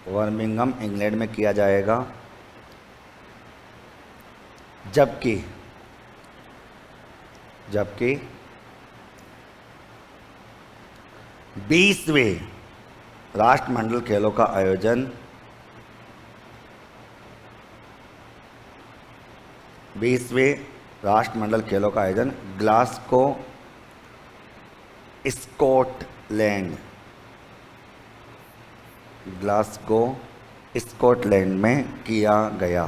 Birmingham England में किया जाएगा, जबकि 20वें राष्ट्रमंडल खेलों का आयोजन 20वें राष्ट्रमंडल खेलों का आयोजन ग्लासगो स्कॉटलैंड में किया गया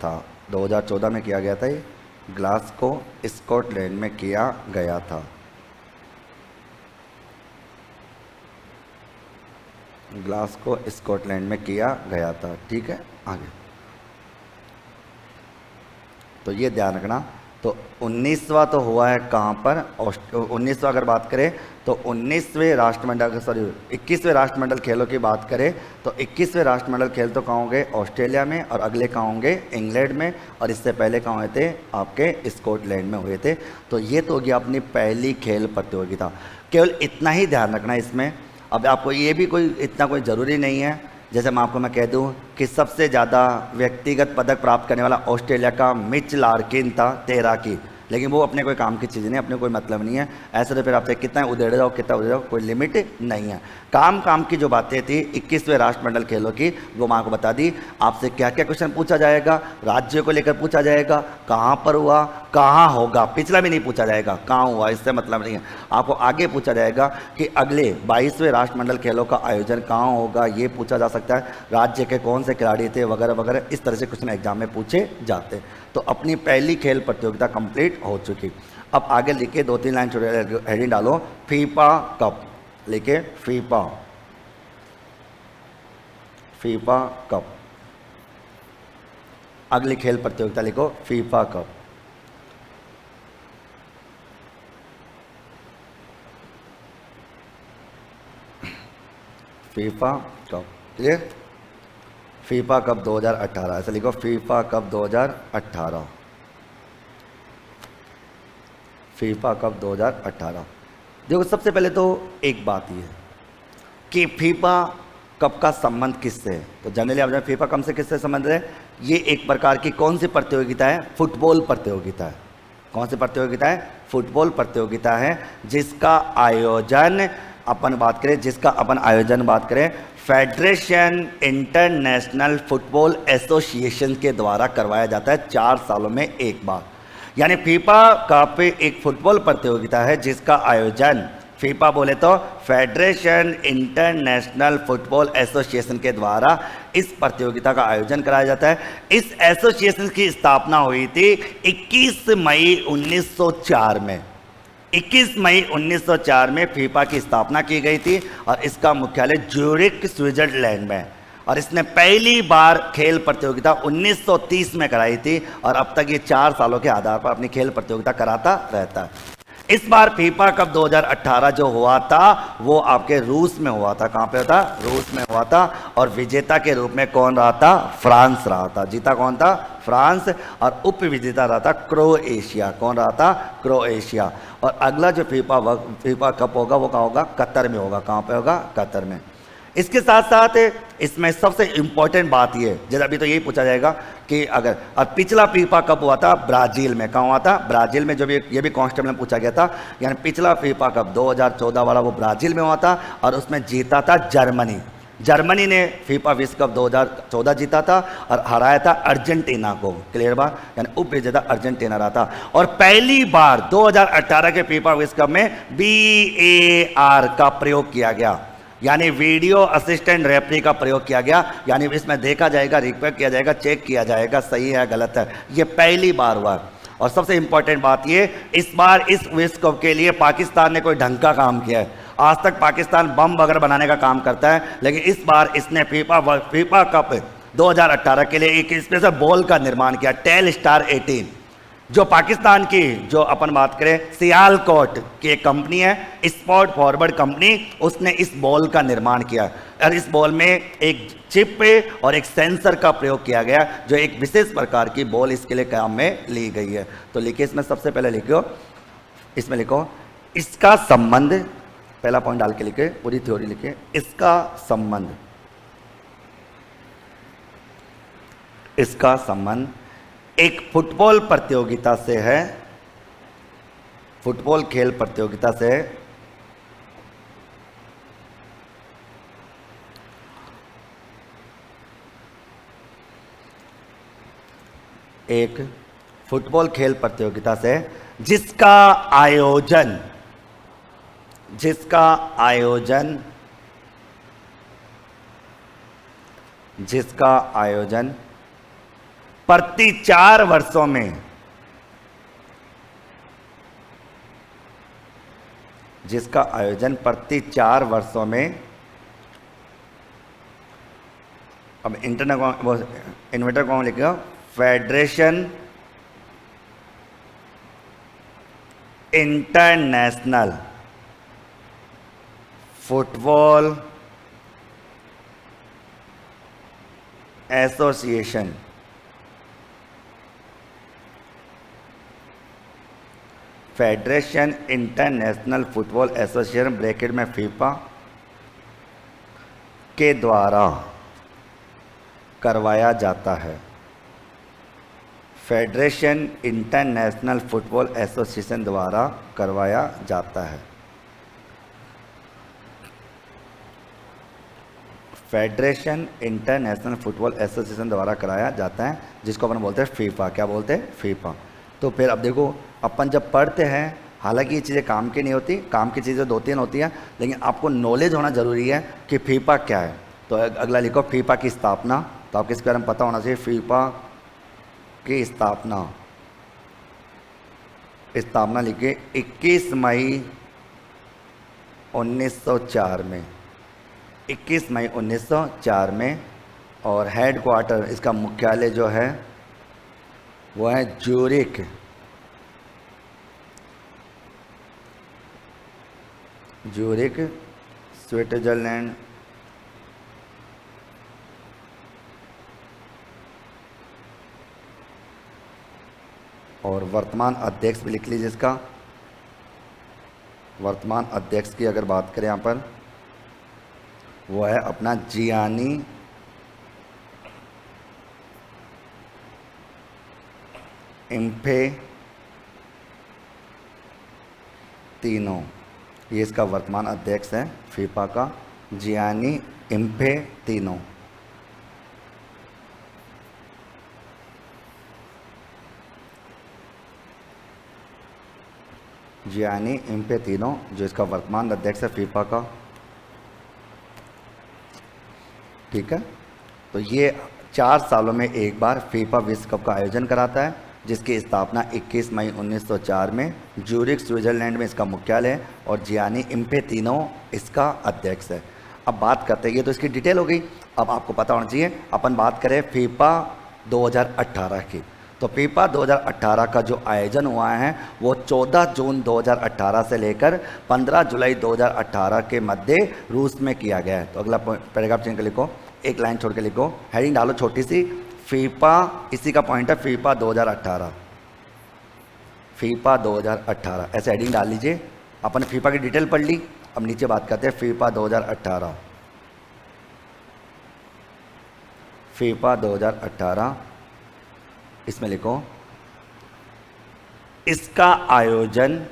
था। 2014 में किया गया था, ये ग्लासगो स्कॉटलैंड में किया गया था। ग्लासगो स्कॉटलैंड में किया गया था। ठीक है, आगे तो ये ध्यान रखना। तो 19वां तो हुआ है कहाँ पर, 19वां अगर बात करें तो 21वें राष्ट्रमंडल खेलों की बात करें तो 21वें राष्ट्रमंडल खेल तो कहाँ होंगे, ऑस्ट्रेलिया में, और अगले कहाँ होंगे, इंग्लैंड में, और इससे पहले कहाँ हुए थे, आपके स्कॉटलैंड में हुए थे। तो ये तो होगी अपनी पहली खेल प्रतियोगिता। केवल इतना ही ध्यान रखना इसमें। अब आपको ये भी इतना कोई ज़रूरी नहीं है, जैसे मैं कह दूं कि सबसे ज़्यादा व्यक्तिगत पदक प्राप्त करने वाला ऑस्ट्रेलिया का मिच लार्किन था तैराकी, लेकिन वो अपने कोई काम की चीज़ नहीं, अपने कोई मतलब नहीं है। ऐसे तो फिर आपसे कितना उधेड़ जाओ कोई लिमिट नहीं है। काम की जो बातें थी 21वें राष्ट्रमंडल खेलों की वो मैं आपको बता दी। आपसे क्या क्या क्वेश्चन पूछा जाएगा, राज्य को लेकर पूछा जाएगा, कहाँ पर हुआ, कहाँ होगा, पिछला भी नहीं पूछा जाएगा, कहाँ हुआ इससे मतलब नहीं है। आपको आगे पूछा जाएगा कि अगले 22वें राष्ट्रमंडल खेलों का आयोजन कहाँ होगा, ये पूछा जा सकता है, राज्य के कौन से खिलाड़ी थे वगैरह वगैरह, इस तरह से क्वेश्चन एग्जाम में पूछे जाते हैं। तो अपनी पहली खेल प्रतियोगिता कंप्लीट हो चुकी। अब आगे लिखे 2-3 लाइन छोटे हेडिंग डालो, फीफा कप लिखे, फीफा कप। अगली खेल प्रतियोगिता लिखो FIFA cup. FIFA cup clear, FIFA cup 2018 ऐसे लिखो, फीफा कप 2018, फीफा कप 2018। देखो सबसे पहले तो एक बात ये कि फीफा कप का संबंध किससे है। तो जनरली आप जाने फीफा कप से किससे संबंध है, ये एक प्रकार की कौन सी प्रतियोगिता है, फुटबॉल प्रतियोगिता है। कौन सी प्रतियोगिता है, फुटबॉल प्रतियोगिता है, जिसका आयोजन अपन बात करें फेडरेशन इंटरनेशनल फुटबॉल एसोसिएशन के द्वारा करवाया जाता है 4 सालों में एक बार। यानी फीफा कप एक फुटबॉल प्रतियोगिता है जिसका आयोजन फीफा बोले तो फेडरेशन इंटरनेशनल फुटबॉल एसोसिएशन के द्वारा इस प्रतियोगिता का आयोजन कराया जाता है। इस एसोसिएशन की स्थापना हुई थी 21 मई 1904 में। 21 मई 1904 में फीफा की स्थापना की गई थी और इसका मुख्यालय ज्यूरिख स्विट्जरलैंड में। और इसने पहली बार खेल प्रतियोगिता 1930 में कराई थी और अब तक ये 4 सालों के आधार पर अपनी खेल प्रतियोगिता कराता रहता है। इस बार फीफा कप 2018 जो हुआ था वो आपके रूस में हुआ था। कहाँ पे होता, रूस में हुआ था। और विजेता के रूप में कौन रहा था, फ्रांस रहा था। जीता कौन था, फ्रांस। और उप विजेता रहा था क्रोएशिया। कौन रहा था, क्रोएशिया। और अगला जो फीफा कप होगा वो कहाँ होगा, कतर में होगा। कहाँ पे होगा, कतर में। इसके साथ साथ इसमें सबसे इंपॉर्टेंट बात ये, जैसे अभी तो यही पूछा जाएगा कि अगर अब पिछला फीफा कप हुआ था ब्राजील में। कहाँ हुआ था, ब्राजील में। जो भी ये भी कांस्टेबल में पूछा गया था, यानी पिछला फीफा कप 2014 वाला वो ब्राजील में हुआ था और उसमें जीता था जर्मनी। जर्मनी ने फीफा विश्व कप 2014 जीता था और हराया था अर्जेंटीना को। क्लियर बात, यानी उप विजेता अर्जेंटीना रहा था। और पहली बार 2018 के फीफा विश्व कप में VAR का प्रयोग किया गया, यानी वीडियो असिस्टेंट रेफरी का प्रयोग किया गया। यानी इसमें देखा जाएगा, रिक्वेस्ट किया जाएगा, चेक किया जाएगा सही है गलत है। ये पहली बार हुआ। और सबसे इंपॉर्टेंट बात ये, इस बार इस विश्व कप के लिए पाकिस्तान ने कोई ढंग का काम किया है। आज तक पाकिस्तान बम वगैरह बनाने का काम करता है, लेकिन इस बार इसने फीफा कप 2018 के लिए एक स्पेशल बॉल का निर्माण किया, टेल स्टार 18, जो पाकिस्तान की, जो अपन बात करें सियालकोट की एक कंपनी है, स्पोर्ट फॉरवर्ड कंपनी, उसने इस बॉल का निर्माण किया। और इस बॉल में एक चिप और एक सेंसर का प्रयोग किया गया, जो एक विशेष प्रकार की बॉल इसके लिए काम में ली गई है। तो लिखिए इसमें, सबसे पहले लिखो, इसमें लिखो इसका संबंध पहला पॉइंट डाल के लिखे, पूरी थ्योरी लिखे। इसका संबंध एक फुटबॉल प्रतियोगिता से है, फुटबॉल खेल प्रतियोगिता से है, एक फुटबॉल खेल प्रतियोगिता से जिसका आयोजन प्रति 4 वर्षों में, जिसका आयोजन प्रति 4 वर्षों में, अब इन्वर्टर कौन लिखेगा, federation international football association, federation international football association bracket में फीफा के द्वारा करवाया जाता है। फेडरेशन इंटरनेशनल फुटबॉल एसोसिएशन द्वारा करवाया जाता है। फेडरेशन इंटरनेशनल फुटबॉल एसोसिएशन द्वारा कराया जाता है, जिसको अपन बोलते हैं फीफा। क्या बोलते हैं, फीफा। तो फिर अब देखो, अपन जब पढ़ते हैं, हालांकि ये चीज़ें काम की नहीं होती, काम की चीज़ें 2-3 होती हैं, लेकिन आपको नॉलेज होना ज़रूरी है कि फीफा क्या है। तो अगला लिखो, फीफा की स्थापना। तो आपको इसके बारे में पता होना चाहिए, फीफा की स्थापना लिखिए 21 मई 1904 में, 21 मई 1904 में। और हेड क्वार्टर, इसका मुख्यालय जो है वो है ज्यूरिख स्विट्जरलैंड। और वर्तमान अध्यक्ष भी लिख लीजिए इसका। वर्तमान अध्यक्ष की अगर बात करें यहाँ पर, वो है अपना जियानी इन्फेंटिनो, ये इसका वर्तमान अध्यक्ष है फीफा का, जियानी इन्फेंटिनो। जियानी इन्फेंटिनो जो इसका वर्तमान अध्यक्ष है फीफा का। ठीक है, तो ये 4 सालों में एक बार फीफा विश्व कप का आयोजन कराता है, जिसकी स्थापना 21 मई 1904 में ज्यूरिख स्विट्जरलैंड में इसका मुख्यालय है, और जियानी इन्फेंटिनो इसका अध्यक्ष है। अब बात करते हैं, ये तो इसकी डिटेल हो गई। अब आपको पता होना चाहिए, अपन बात करें फीफा 2018 की। तो फीफा 2018 का जो आयोजन हुआ है वो 14 जून 2018 से लेकर 15 जुलाई 2018 के मध्य रूस में किया गया है। तो अगला पैराग्राफ चेंज कर लिखो, एक लाइन छोड़ के लिखो, हेडिंग डालो छोटी सी, फीफा, इसी का पॉइंट है फीफा 2018, फीफा 2018 ऐसे हेडिंग डाल लीजिए। अपन फीफा की डिटेल पढ़ ली, अब नीचे बात करते हैं फीफा 2018। फीफा 2018, इसमें लिखो, इसका आयोजन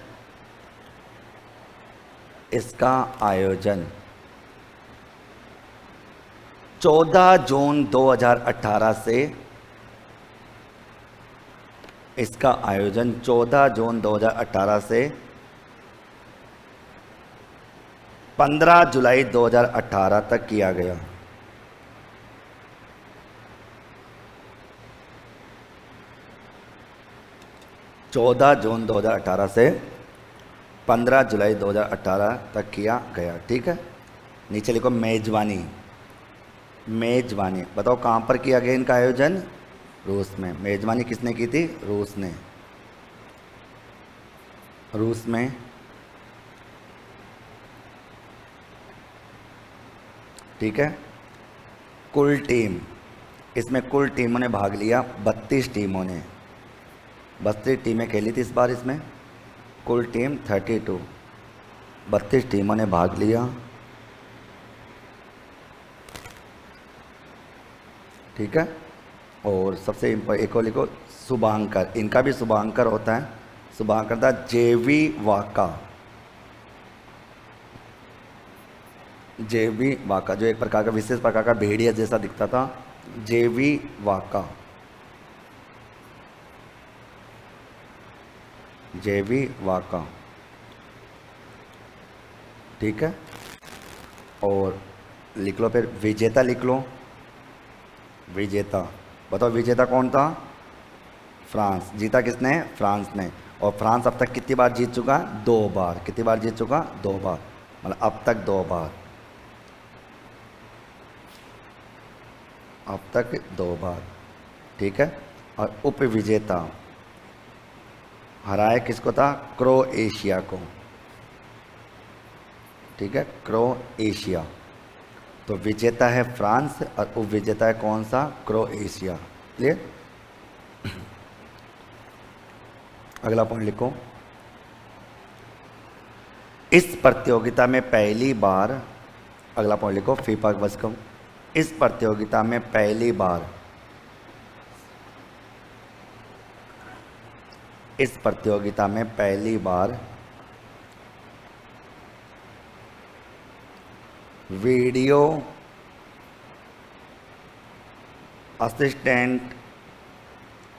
14 जून 2018 से, इसका आयोजन 14 जून 2018 से 15 जुलाई 2018 तक किया गया। चौदह जून 2018 से 15 जुलाई 2018 तक किया गया। ठीक है, नीचे लिखो मेजबानी। मेजबानी बताओ कहाँ पर किया गया इनका आयोजन? रूस में। मेजबानी किसने की थी? रूस ने। रूस में। ठीक है, कुल टीम, इसमें कुल टीमों ने भाग लिया 32 टीमों ने, 32 टीमें खेली थी इस बार इसमें, कुल टीम 32। 32 टीमों ने भाग लिया। ठीक है। और सबसे एक और लिखो शुभांकर, इनका भी शुभांकर होता है, शुभांकर था जेवी वाका, जेवी वाका जो एक प्रकार का विशेष प्रकार का भेड़िया जैसा दिखता था, जेवी वाका, जेवी वाका। ठीक है। और लिख लो फिर विजेता लिख लो, विजेता बताओ विजेता कौन था? फ्रांस। जीता किसने? फ्रांस ने। और फ्रांस अब तक कितनी बार जीत चुका? 2 बार। कितनी बार जीत चुका? 2 बार, मतलब अब तक 2 बार, अब तक 2 बार। ठीक है। और उप विजेता हराया किसको था? क्रोएशिया को। ठीक है, क्रोएशिया। तो विजेता है फ्रांस और उप विजेता है कौन सा? क्रोएशिया। क्लियर। अगला पॉइंट लिखो, इस प्रतियोगिता में पहली बार, अगला पॉइंट लिखो फीफा वर्ल्ड कप, इस प्रतियोगिता में पहली बार, इस प्रतियोगिता में पहली बार video assistant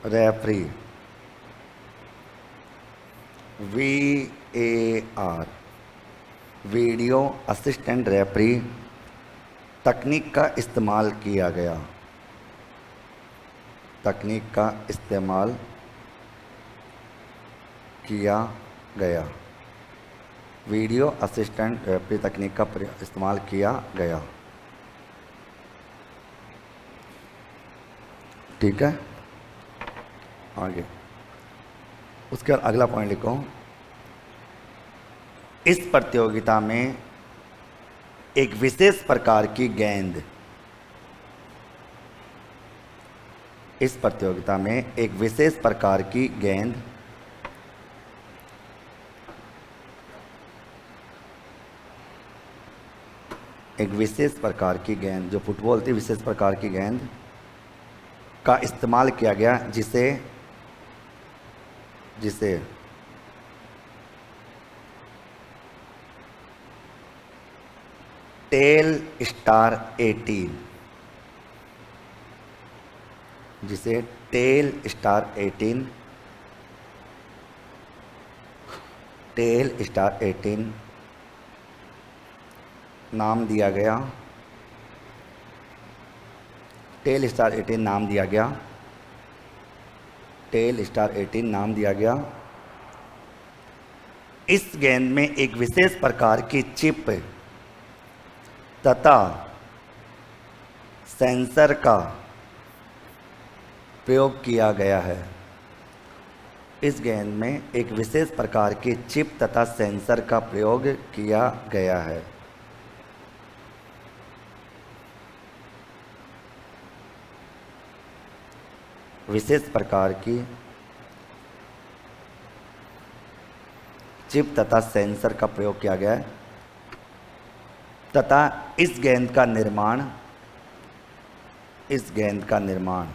referee VAR, video assistant referee तकनीक का इस्तेमाल किया गया, तकनीक का इस्तेमाल किया गया, वीडियो असिस्टेंट रेफरी तकनीक का इस्तेमाल किया गया। ठीक है। आगे उसके बाद अगला पॉइंट लिखो, इस प्रतियोगिता में एक विशेष प्रकार की गेंद, इस प्रतियोगिता में एक विशेष प्रकार की गेंद एक विशेष प्रकार की गेंद, जो फुटबॉल थी विशेष प्रकार की गेंद का इस्तेमाल किया गया, जिसे जिसे टेल स्टार 18, जिसे टेल स्टार 18, टेल स्टार 18 नाम दिया गया, टेल स्टार 18 नाम दिया गया, टेल स्टार 18 नाम दिया गया। इस गेंद में एक विशेष प्रकार की चिप तथा सेंसर का प्रयोग किया गया है, इस गेंद में एक विशेष प्रकार की चिप तथा सेंसर का प्रयोग किया गया है। विशेष प्रकार की चिप तथा सेंसर का प्रयोग किया गया है तथा इस गेंद का निर्माण, इस गेंद का निर्माण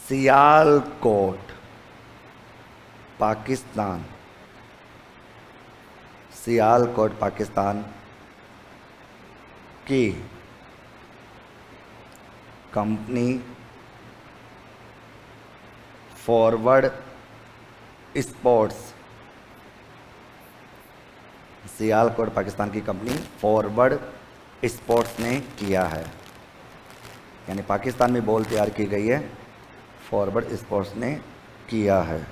सियालकोट पाकिस्तान, सियालकोट पाकिस्तान की company forward sports, Sialkot Pakistan की कंपनी फॉरवर्ड स्पोर्ट्स ने किया है, यानी पाकिस्तान में बॉल तैयार की गई है, फॉरवर्ड स्पोर्ट्स ने किया है।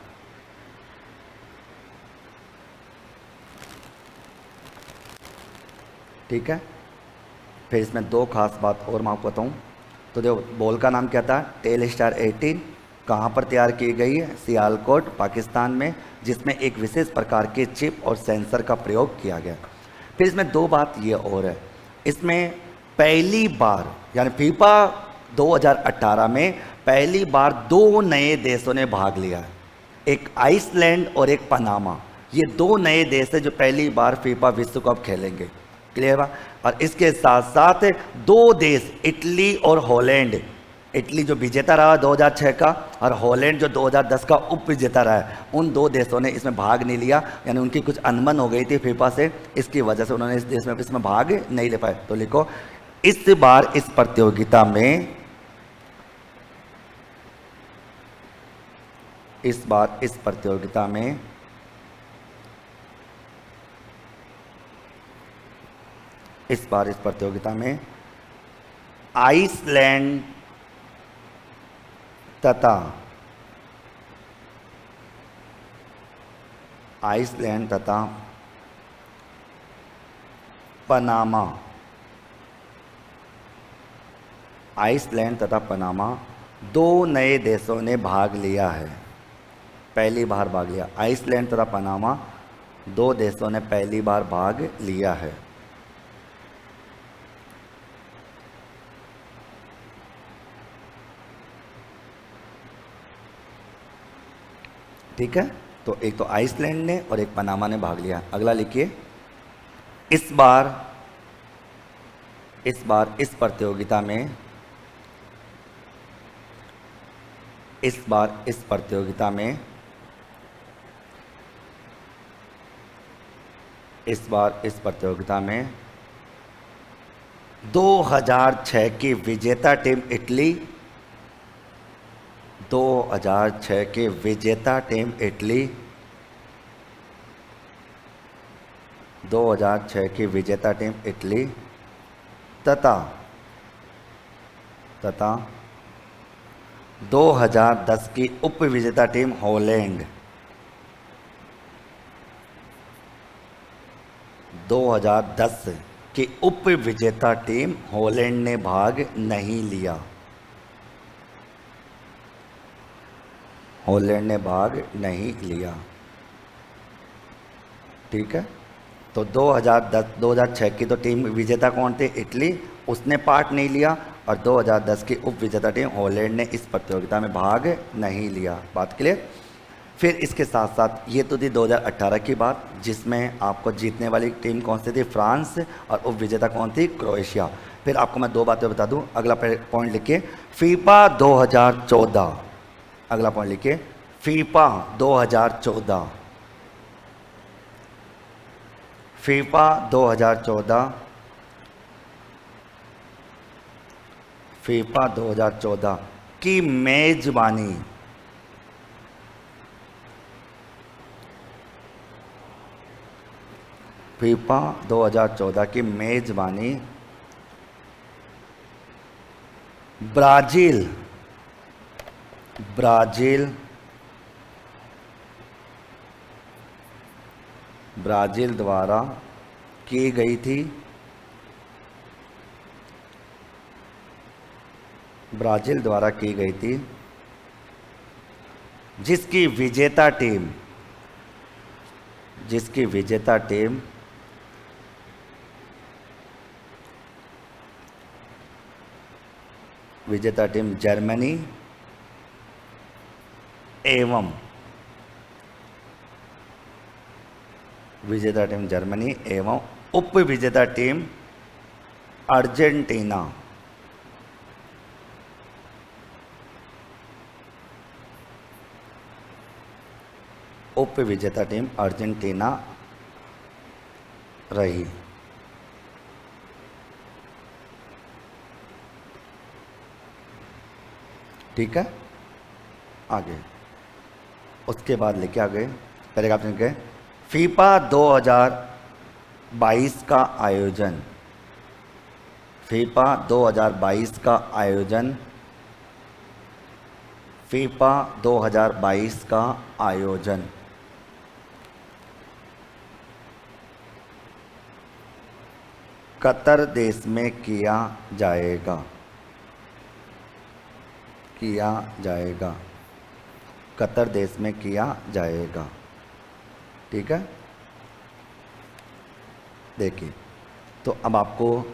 ठीक है। फिर इसमें 2 खास बात और मैं आपको बताऊँ। तो देखो, बॉल का नाम क्या था? Telstar 18। कहाँ पर तैयार की गई है? सियालकोट पाकिस्तान में, जिसमें एक विशेष प्रकार के चिप और सेंसर का प्रयोग किया गया। फिर इसमें 2 बात ये और है, इसमें पहली बार यानी फीफा 2018 में पहली बार 2 नए देशों ने भाग लिया है, एक आइसलैंड और एक पनामा। ये दो नए देश है जो पहली बार फीफा विश्व कप खेलेंगे। क्लियर बा? और इसके साथ साथ दो देश, इटली और हॉलैंड, इटली जो विजेता रहा 2006 का और हॉलैंड जो 2010 का उप विजेता रहा है, उन दो देशों ने इसमें भाग नहीं लिया। यानी उनकी कुछ अनबन हो गई थी फीफा से, इसकी वजह से उन्होंने इस देश में इसमें भाग नहीं ले पाए। तो लिखो इस बार इस प्रतियोगिता में, इस बार इस प्रतियोगिता में इस बार इस प्रतियोगिता में आइसलैंड तथा पनामा, आइसलैंड तथा पनामा दो नए देशों ने भाग लिया है, पहली बार भाग लिया। आइसलैंड तथा पनामा दो देशों ने पहली बार भाग लिया है। ठीक है, तो एक तो आइसलैंड ने और एक पनामा ने भाग लिया। अगला लिखिए, इस बार इस प्रतियोगिता में, इस बार इस प्रतियोगिता में, इस बार इस प्रतियोगिता में 2006 की विजेता टीम इटली, 2006 की विजेता टीम इटली, 2006 की विजेता टीम इटली तथा 2010 की उप विजेता टीम हॉलैंड, 2010 की उप विजेता टीम हॉलैंड ने भाग नहीं लिया। हॉलैंड ने भाग नहीं लिया। ठीक है, तो 2006 की तो टीम विजेता कौन थे? इटली, उसने पार्ट नहीं लिया। और 2010 की उप विजेता टीम हॉलैंड ने इस प्रतियोगिता में भाग नहीं लिया। बात क्लियर? फिर इसके साथ साथ ये तो थी 2018 की बात, जिसमें आपको जीतने वाली टीम कौन सी थी? फ्रांस, और उप विजेता कौन थी? क्रोएशिया। फिर आपको मैं दो बातें बता दूं। अगला पॉइंट लिखिए, फीफा 2014। अगला पॉइंट लिखिए, फीफा 2014। फीफा 2014, फीफा 2014 की मेजबानी, फीफा 2014 की मेजबानी ब्राजील द्वारा की गई थी। ब्राजील द्वारा की गई थी, जिसकी विजेता टीम जर्मनी एवं उप विजेता टीम अर्जेंटीना। उप विजेता टीम अर्जेंटीना रही। ठीक है, आगे उसके बाद लेके आ गए पैराग्राफ लिख गए, फीफा 2022 का आयोजन, फीफा 2022 का आयोजन, फीफा 2022 का आयोजन कतर देश में किया जाएगा, कतर देश में किया जाएगा। ठीक है, देखिए, तो अब आपको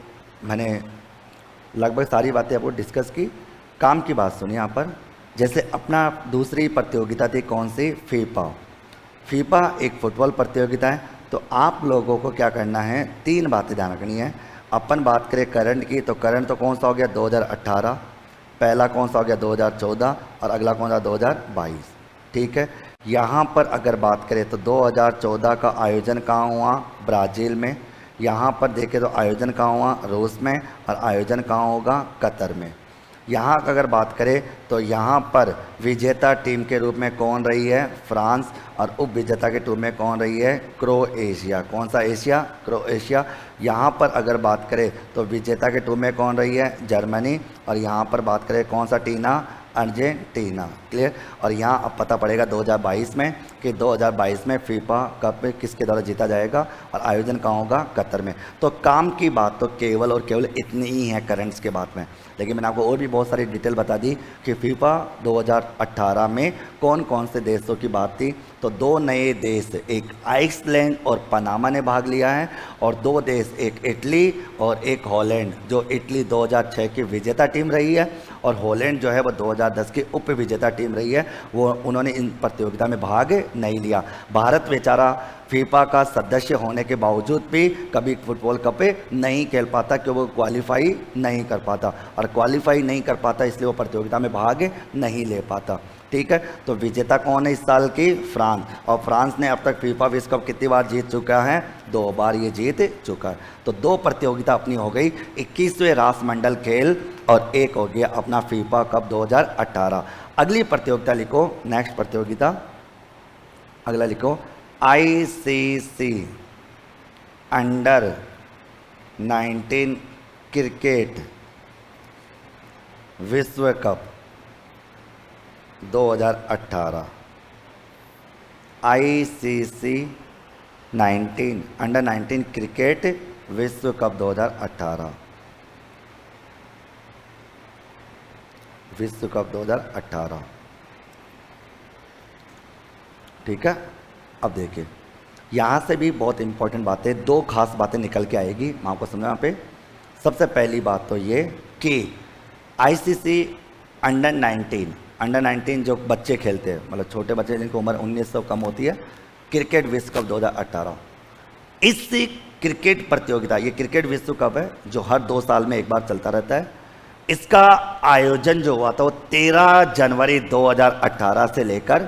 मैंने लगभग सारी बातें आपको डिस्कस की। काम की बात सुनिए यहाँ पर। जैसे अपना दूसरी प्रतियोगिता थी कौन सी? फीफा। फीफा एक फुटबॉल प्रतियोगिता है, तो आप लोगों को क्या करना है, 3 बातें ध्यान रखनी है। अपन बात करें करंट की, तो करंट तो कौन सा हो गया 2018, पहला कौन सा हो गया 2014 और अगला कौन सा 2022। ठीक है, यहाँ पर अगर बात करें तो 2014 का आयोजन कहाँ हुआ, ब्राज़ील में। यहाँ पर देखें तो आयोजन कहाँ हुआ, रूस में। और आयोजन कहाँ होगा, कतर में। यहाँ का अगर बात करें तो यहाँ पर विजेता टीम के रूप में कौन रही है, फ्रांस। और उप विजेता के रूप में कौन रही है, क्रोएशिया। कौन सा एशिया, क्रोएशिया। यहाँ पर अगर बात करें तो विजेता के रूप में कौन रही है, जर्मनी। और यहाँ पर बात करें कौन सा टीना, अर्जेंटीना। क्लियर। और यहाँ अब पता पड़ेगा 2022 में कि 2022 में फीफा कप किसके द्वारा जीता जाएगा और आयोजन कहाँ होगा, कतर में। तो काम की बात तो केवल और केवल इतनी ही है करंट्स के बात में, लेकिन मैंने आपको और भी बहुत सारी डिटेल बता दी कि फीफा 2018 में कौन कौन से देशों की बात थी। तो 2 नए देश, एक आइसलैंड और पनामा ने भाग लिया है, और 2 देश, एक इटली और एक हॉलैंड। जो इटली 2006 की विजेता टीम रही है और हॉलैंड जो है वो 2010 की उप विजेता टीम रही है, वो उन्होंने इन प्रतियोगिता में भाग नहीं लिया। भारत बेचारा फीफा का सदस्य होने के बावजूद भी कभी फुटबॉल कप नहीं खेल पाता, क्योंकि वो क्वालिफाई नहीं कर पाता, और क्वालिफाई नहीं कर पाता इसलिए वो प्रतियोगिता में भाग नहीं ले पाता। ठीक है, तो विजेता कौन है इस साल की, फ्रांस। और फ्रांस ने अब तक फीफा विश्व कप कितनी बार जीत चुका है, 2 बार ये जीत चुका है। तो 2 प्रतियोगिता अपनी हो गई, 21वें राष्ट्रमंडल खेल और एक हो गया अपना फीफा कप 2018। अगली प्रतियोगिता लिखो, नेक्स्ट प्रतियोगिता अगला लिखो, ICC अंडर-19 क्रिकेट विश्व कप 2018। ICC अंडर-19 क्रिकेट विश्व कप 2018, विश्व कप 2018। ठीक है, अब देखिए यहाँ से भी बहुत इंपॉर्टेंट बातें, 2 खास बातें निकल के आएगी, मैं आपको समझा यहाँ पे। सबसे पहली बात तो ये कि ICC अंडर-19 जो बच्चे खेलते हैं, मतलब छोटे बच्चे जिनकी उम्र 19 से कम होती है, क्रिकेट विश्व कप 2018। इस क्रिकेट प्रतियोगिता, ये क्रिकेट विश्व कप है जो हर 2 साल में एक बार चलता रहता है। इसका आयोजन जो हुआ था वो 13 जनवरी 2018 से लेकर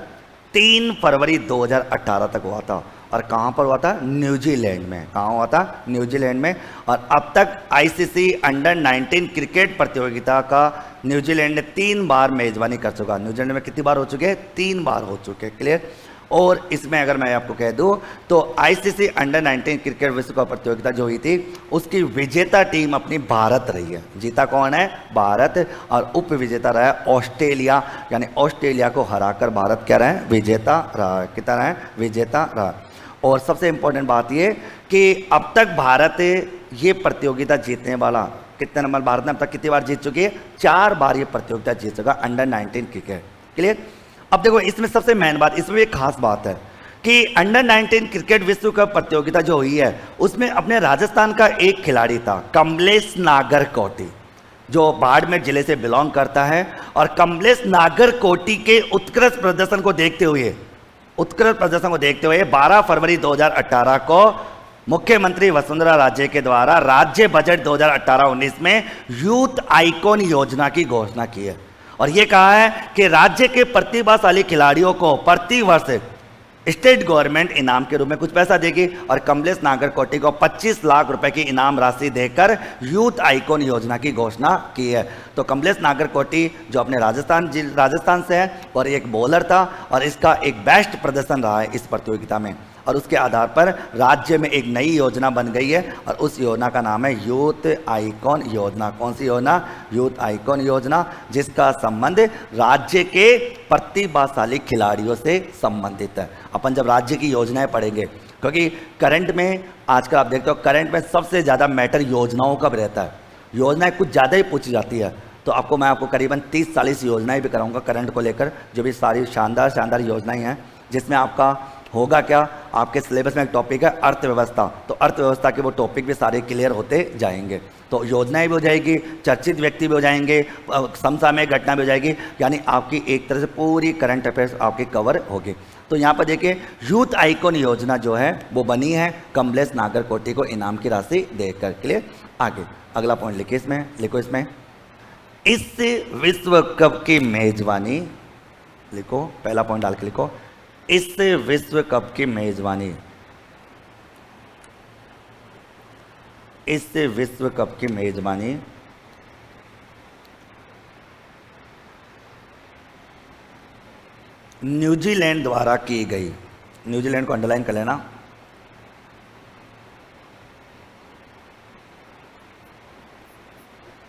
3 फरवरी 2018 तक हुआ था। और कहाँ पर हुआ था, न्यूजीलैंड में। कहाँ हुआ था, न्यूजीलैंड में। और अब तक ICC अंडर-19 क्रिकेट प्रतियोगिता का न्यूजीलैंड ने 3 बार मेजबानी कर चुका। न्यूजीलैंड में कितनी बार हो चुके हैं, 3 बार हो चुके हैं। क्लियर। और इसमें अगर मैं आपको कह दूं तो ICC अंडर-19 क्रिकेट विश्व कप प्रतियोगिता जो हुई थी उसकी विजेता टीम अपनी भारत रही है। जीता कौन है, भारत। और उप विजेता रहा है ऑस्ट्रेलिया, यानी ऑस्ट्रेलिया को हराकर भारत क्या रहा है, विजेता रहा है। कितना रहा है, विजेता रहा। और सबसे इंपॉर्टेंट बात ये कि अब तक भारत ये प्रतियोगिता जीतने वाला, कितने नंबर भारत ने अब तक कितनी बार जीत चुकी है, 4 बार ये प्रतियोगिता जीत चुका अंडर-19 क्रिकेट। क्लियर। अब देखो इसमें सबसे मेन बात, इसमें एक खास बात है कि अंडर-19 क्रिकेट विश्व कप प्रतियोगिता जो हुई है उसमें अपने राजस्थान का एक खिलाड़ी था, कमलेश नागरकोटी, जो बाड़मेर जिले से बिलोंग करता है। और कमलेश नागरकोटी के उत्कृष्ट प्रदर्शन को देखते हुए 12 फरवरी 2018 को मुख्यमंत्री वसुंधरा राजे के द्वारा राज्य बजट 2018-19 में यूथ आइकॉन योजना की घोषणा की है। और यह कहा है कि राज्य के प्रतिभाशाली खिलाड़ियों को प्रति वर्ष स्टेट गवर्नमेंट इनाम के रूप में कुछ पैसा देगी और कमलेश नागरकोटी को 25 लाख रुपए की इनाम राशि देकर यूथ आइकॉन योजना की घोषणा की है। तो कमलेश नागरकोटी जो अपने राजस्थान से है और एक बॉलर था और इसका एक बेस्ट प्रदर्शन रहा है इस प्रतियोगिता में, और उसके आधार पर राज्य में एक नई योजना बन गई है और उस योजना का नाम है यूथ आइकॉन योजना। कौन सी योजना, यूथ आइकॉन योजना, जिसका संबंध राज्य के प्रतिभाशाली खिलाड़ियों से संबंधित है। अपन जब राज्य की योजनाएं पढ़ेंगे, क्योंकि करंट में आजकल आप देखते हो करंट में सबसे ज़्यादा मैटर योजनाओं का रहता है, योजनाएं कुछ ज़्यादा ही पूछी जाती है। तो मैं आपको करीबन 30-40 योजनाएं भी कराऊंगा करंट को लेकर, जो भी सारी शानदार योजनाएं हैं, जिसमें आपका होगा क्या, आपके सिलेबस में एक टॉपिक है अर्थव्यवस्था, तो अर्थव्यवस्था के वो टॉपिक भी सारे क्लियर होते जाएंगे। तो योजनाएं भी हो जाएगी, चर्चित व्यक्ति भी हो जाएंगे, समसामयिक घटना भी हो जाएगी, यानी आपकी एक तरह से पूरी करंट अफेयर्स आपकी कवर होगी। तो यहाँ पर देखिए यूथ आइकॉन योजना जो है वो बनी है कमलेश नागरकोटी को इनाम की राशि देकर। क्लियर। आगे अगला पॉइंट लिखिए, इसमें लिखो, इसमें इस विश्व कप की मेजबानी लिखो, पहला पॉइंट डाल के लिखो, इस विश्व कप की मेजबानी, इस विश्व कप की मेजबानी न्यूजीलैंड द्वारा की गई। न्यूजीलैंड को अंडरलाइन कर लेना।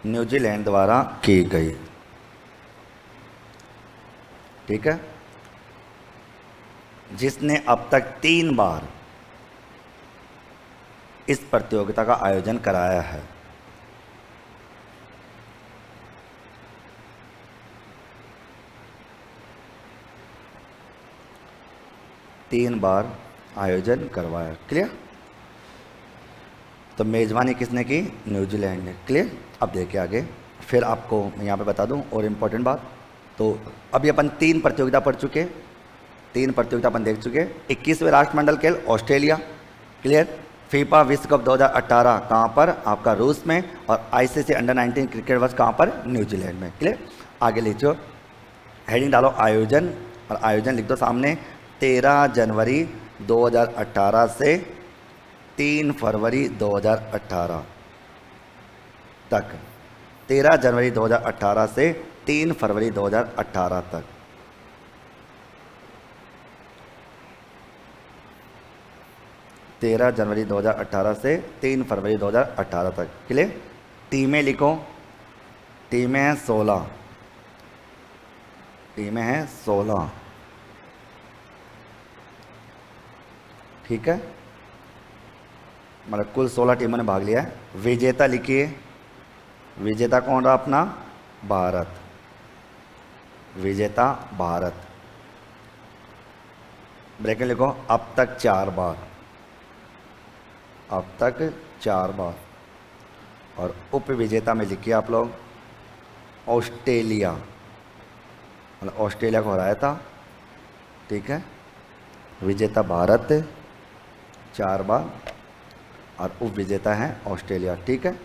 न्यूजीलैंड द्वारा की गई, ठीक है, जिसने अब तक 3 बार इस प्रतियोगिता का आयोजन कराया है। तीन बार आयोजन करवाया। क्लियर। तो मेज़बानी किसने की? न्यूजीलैंड ने। क्लियर। अब देखिए आगे, फिर आपको मैं यहाँ पे बता दूँ और इम्पोर्टेंट बात, तो अभी अपन 3 प्रतियोगिता पढ़ चुके, 3 प्रतियोगिता अपन देख चुके। 21वें राष्ट्रमंडल खेल ऑस्ट्रेलिया। क्लियर। फीफा विश्व कप 2018 कहाँ पर? आपका रूस में। और आईसीसी अंडर 19 क्रिकेट वर्ष कहाँ पर? न्यूजीलैंड में। क्लियर। आगे लिखो, हेडिंग डालो आयोजन, और आयोजन लिख दो सामने 13 जनवरी 2018 से 3 फरवरी 2018 तक। 13 जनवरी 2018 से 3 फरवरी 2018 तक। तेरह जनवरी 2018 से 3 फरवरी 2018 तक। क्लियर। टीमें लिखो, टीमें हैं 16, टीमें हैं 16, ठीक है, मतलब कुल 16 टीमों ने भाग लिया है। विजेता लिखिए, विजेता कौन रहा अपना? भारत, विजेता भारत। ब्रैकेट लिखो, अब तक 4 बार, अब तक 4 बार। और उप विजेता में लिखिए आप लोग ऑस्ट्रेलिया, मतलब ऑस्ट्रेलिया को हराया था, ठीक है। विजेता भारत 4 बार और उप विजेता है ऑस्ट्रेलिया, ठीक है।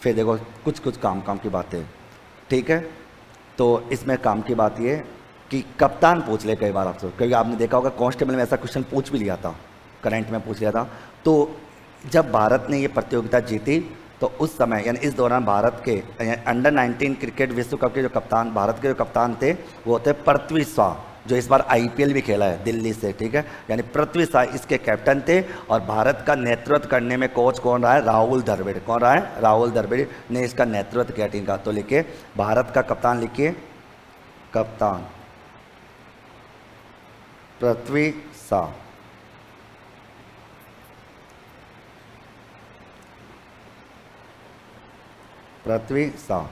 फिर देखो कुछ कुछ काम की बातें, ठीक है। तो इसमें काम की बात ये कि कप्तान पूछ ले कई बार आपसे, क्योंकि आपने देखा होगा कांस्टेबल में ऐसा क्वेश्चन पूछ भी लिया था, करंट में पूछ लिया था। तो जब भारत ने ये प्रतियोगिता जीती तो उस समय यानी इस दौरान भारत के अंडर 19 क्रिकेट विश्व कप के जो कप्तान, भारत के जो कप्तान थे वो थे पृथ्वी शॉ, जो इस बार आईपीएल भी खेला है दिल्ली से, ठीक है। यानी पृथ्वी शॉ इसके कैप्टन थे। और भारत का नेतृत्व करने में कोच कौन रहा है? राहुल द्रविड़। कौन रहा है? राहुल द्रविड़ ने इसका नेतृत्व किया टीम का। तो लिखिए भारत का कप्तान, लिखिए कप्तान पृथ्वी शॉ, पृथ्वी शॉ।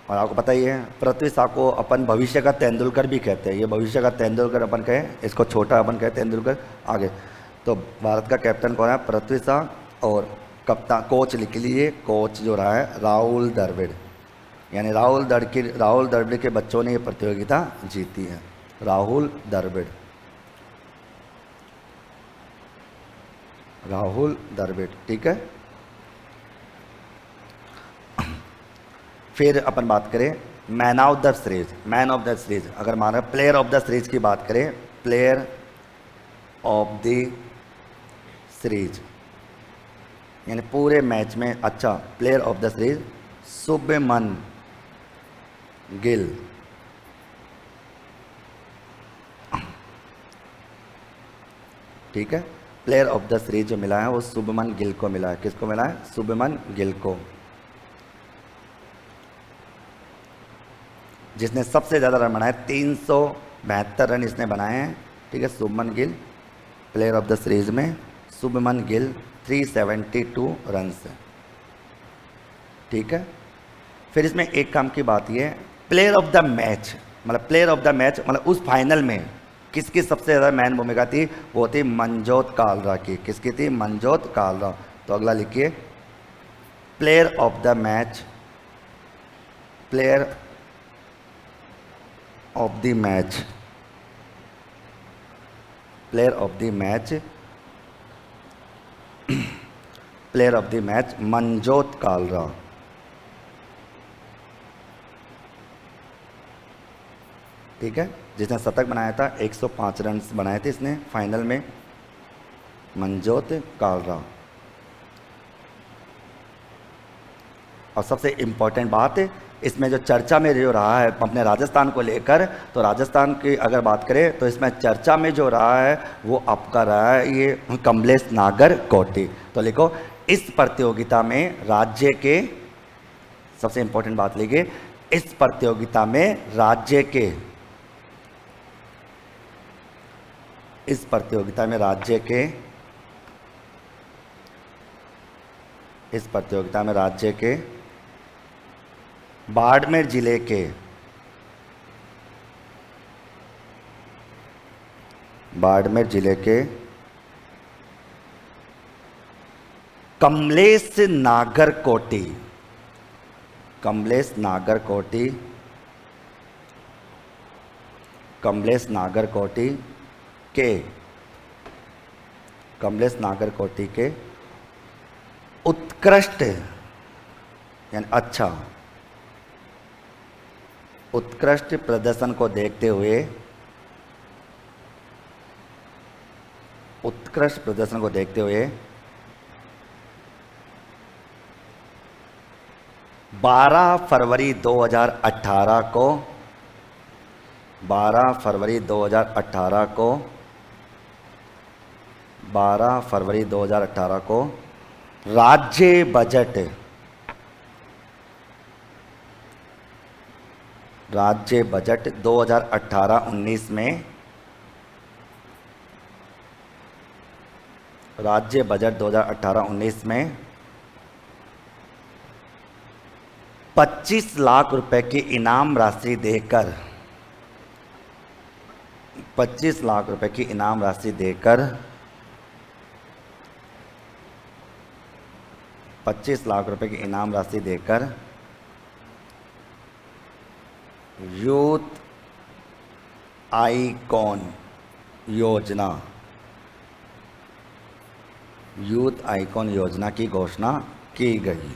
और आपको पता ही है पृथ्वी शॉ को अपन भविष्य का तेंदुलकर भी कहते हैं। ये भविष्य का तेंदुलकर अपन कहें, इसको छोटा अपन कहें तेंदुलकर। आगे तो भारत का कैप्टन कौन है? पृथ्वी शॉ। और कप्तान कोच लिख लीजिए, कोच जो रहा है राहुल द्रविड़, यानी राहुल द्रविड़ के बच्चों ने ये प्रतियोगिता जीती है। राहुल द्रविड़, राहुल द्रविड़, ठीक है। फिर अपन बात करें man of the series, man of the series, अगर माना प्लेयर ऑफ द सीरीज की बात करें, प्लेयर ऑफ द सीरीज यानी पूरे मैच में अच्छा player of the series Shubman Gill, ठीक है। प्लेयर ऑफ द सीरीज जो मिला है वो शुभमन गिल को मिला है। किसको मिला है? शुभमन गिल को, जिसने सबसे ज़्यादा रन बनाए, 372 रन इसने बनाए हैं, ठीक है। Shubman Gill player of the series में, शुभमन गिल 372 रन से, ठीक है। फिर इसमें एक काम की बात ये, प्लेयर ऑफ द मैच, मतलब प्लेयर ऑफ द मैच मतलब उस फाइनल में किसकी सबसे ज़्यादा मैन भूमिका थी? वो थी मनजोत कालरा की। किसकी थी? मनजोत कालरा। तो अगला लिखिए player of the match, player of the match player of the match, player of the match Manjot Kalra. ठीक है, जिसने शतक बनाया था, 105 रन बनाए थे इसने फाइनल में, मनजोत कालरा। और सबसे इम्पोर्टेंट बात इसमें जो चर्चा में जो रहा है अपने राजस्थान को लेकर, तो राजस्थान की अगर बात करें तो इसमें चर्चा में जो रहा है वो आपका रहा है ये कमलेश नागरकोटी। तो लिखो इस प्रतियोगिता में राज्य के, सबसे इम्पोर्टेंट बात लिखिए, इस प्रतियोगिता में राज्य के, इस प्रतियोगिता में राज्य के, इस प्रतियोगिता में राज्य के बाड़मेर जिले के, बाड़मेर जिले के कमलेश नागरकोटी, कमलेश नागरकोटी, कमलेश नागरकोटी के, कमलेश नागरकोटी के उत्कृष्ट यानी अच्छा, उत्कृष्ट प्रदर्शन को देखते हुए, उत्कृष्ट प्रदर्शन को देखते हुए 12 फरवरी 2018 को, 12 फरवरी 2018 को, 12 फरवरी 2018 को राज्य बजट, राज्य बजट 2018-19 में, राज्य बजट 2018-19 में 25 लाख रुपए की इनाम राशि देकर, 25 लाख रुपए की इनाम राशि देकर, 25 लाख रुपए की इनाम राशि देकर यूथ आइकॉन योजना, यूथ आइकॉन योजना की घोषणा की गई।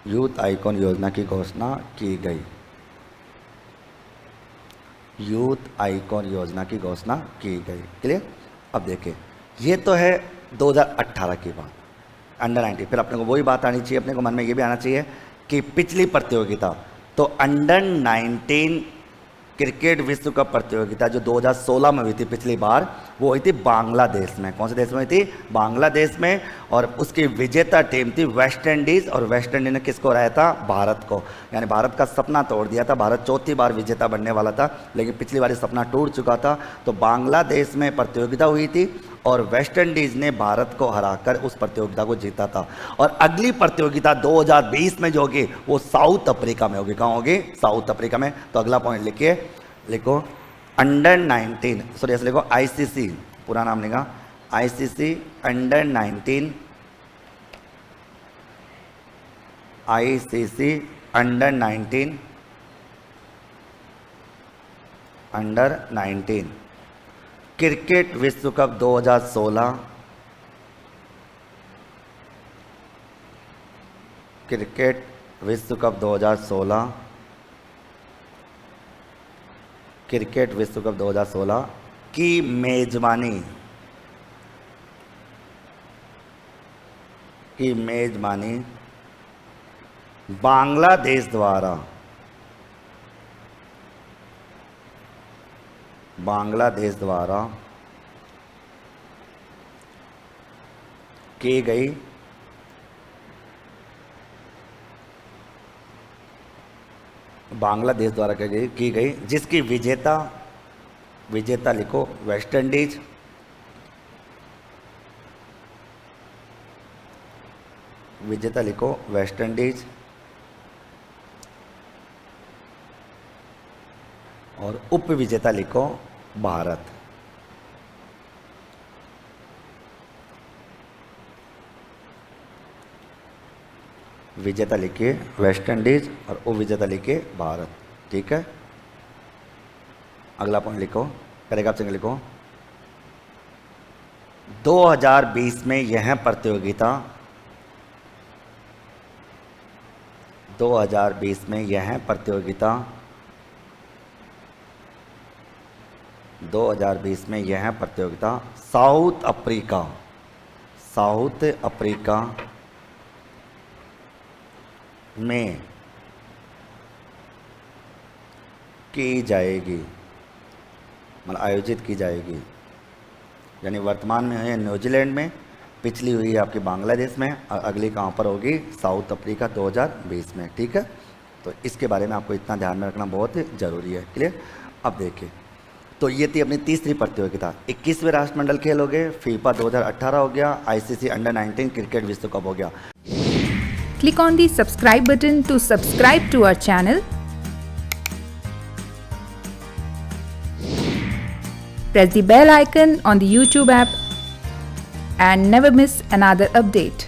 यूथ आइकॉन योजना की घोषणा की गई, यूथ आइकॉन योजना की घोषणा की गई। क्लियर। अब देखिए ये तो है 2018 की बात, अंडर 19। फिर अपने को वही बात आनी चाहिए, अपने को मन में ये भी आना चाहिए कि पिछली प्रतियोगिता तो अंडर 19 क्रिकेट विश्व कप प्रतियोगिता जो 2016 में हुई थी पिछली बार, वो हुई थी बांग्लादेश में। कौन से देश में हुई थी? बांग्लादेश में। और उसकी विजेता टीम थी वेस्ट इंडीज़, और वेस्ट इंडीज ने किसको हराया था? भारत को। यानी भारत का सपना तोड़ दिया था। भारत चौथी बार विजेता बनने वाला था, लेकिन पिछली बार ये सपना टूट चुका था। तो बांग्लादेश में प्रतियोगिता हुई थी और वेस्ट इंडीज़ ने भारत को हराकर उस प्रतियोगिता को जीता था। और अगली प्रतियोगिता 2020 में जो होगी वो साउथ अफ्रीका में होगी। कहाँ होगी? साउथ अफ्रीका में। तो अगला पॉइंट लिखिए, लिखो अंडर 19, सॉरी ऐसे लिखो आईसीसी, पूरा नाम लिखा ICC under 19, ICC under 19, under 19 cricket विश्व कप 2016, क्रिकेट विश्व कप 2016, क्रिकेट विश्व कप 2016 की मेजबानी, की मेजबानी बांग्लादेश द्वारा, बांग्लादेश द्वारा की गई, बांग्लादेश द्वारा की गई जिसकी विजेता, विजेता लिखो वेस्ट इंडीज, विजेता लिखो वेस्ट इंडीज, और उप विजेता लिखो भारत। विजेता लिखिए वेस्ट इंडीज और उप विजेता लिखिए भारत। ठीक है। अगला पॉइंट लिखो, पैराग्राफ संख्या लिखो। 2020 में यह प्रतियोगिता 2020 में यह प्रतियोगिता 2020 में यह प्रतियोगिता साउथ अफ्रीका में की जाएगी, मतलब आयोजित की जाएगी। यानी वर्तमान में है न्यूजीलैंड में, पिछली हुई है आपकी बांग्लादेश में, और अगली कहाँ पर होगी, साउथ अफ्रीका 2020 में। ठीक है, तो इसके बारे में आपको इतना ध्यान में रखना बहुत ज़रूरी है। क्लियर। अब देखिए, तो ये थी अपनी तीसरी प्रतियोगिता। 21वें राष्ट्रमंडल खेल हो गए, फीफा 2018 हो गया, ICC अंडर 19 क्रिकेट विश्व कप हो गया। Click on the subscribe button to subscribe to our channel. Press the bell icon on the YouTube app and never miss another update.